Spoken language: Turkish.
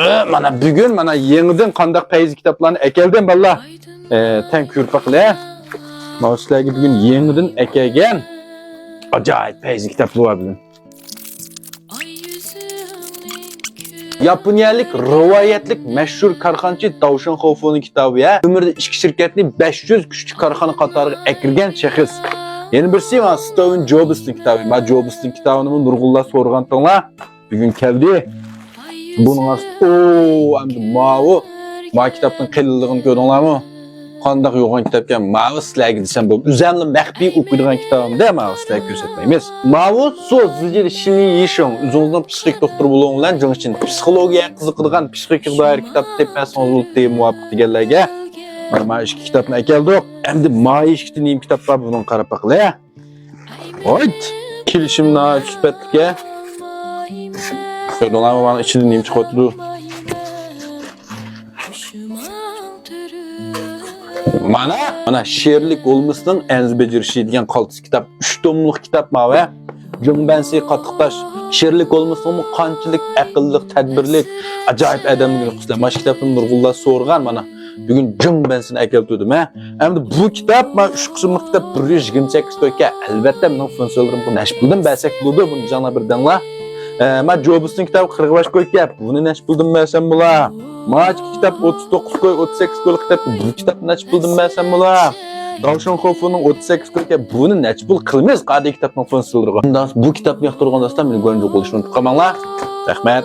Mana bugün mana yenidən qandaq payız kitaplarını əkeldim balla. Tən kürpaqla. Mana sizlərə bugün yenidən əkelgan acayip payız kitaplar var bugün. Yaponiyalik rivayetlik meşhur karxançı Tavşan Xofu'nun kitabı ya. Ömürde iki şirketli 500 küçük karxana qatarı ekirgen şəxs. Yeni birisi var Steve Jobs'ın kitabı. Ben Jobs'ın kitabını nurgullar sorğan tonla bugün geldi. Bunun aslında hem de mavi. Ma kitabın qilliliğini gördünler mi? Qandaq yoğun kitapken mavi sizlərə desem bu üzəmli məxfi oxuyduğan kitabım da mavi sizlərə göstərməyimiz. Mavi söz zicili şini yişin uzunluğun psixik doktor bulunğulan jın için psixologiya qiziqdigan psixik dair kitap tepəsiniz olub deyə muvafiq digənlərə. Mana iki kitabını əkeldik. Hem de mavi iki neyim kitaplar bunun qarapaqla. Oyt. Kilişimna sübətlikə. Gördünlər mi bana içində neyim çıxotdu. Mana şiirlik olmasının enzi becerişi degan qaltis kitap 3 tomluq kitap mavi. Jungbensi qatıqtaş şiirlik olmasının qanchalik aqlliq, tadbirlik, acayip adamlar qıslar. Maş kitabını nurgullar sorğan mana bugün Jungbensi'ni əkeltdim ha. Hem de bu kitap ma 3 qismli kitap 128 to'ka. Albatta mening funksiyonlarim bu nash bildim, bəsək buldu bunu cana birdanla. Ma Jobs'ın kitabı 45 koy gap. Bunu nash bildim bəsəm bula. Ma kitap 39 koy, 38 koy kitap. Bu kitap nash bildim bəsəm bula. Tavşan Xofu'nun 38 koy gap. Bunu nash bil qilmiz qadi kitapning funksiyonlari. Bu kitapni yoqtirgan dostlar meni görünce qolishini tutqamanlar. Rahmat.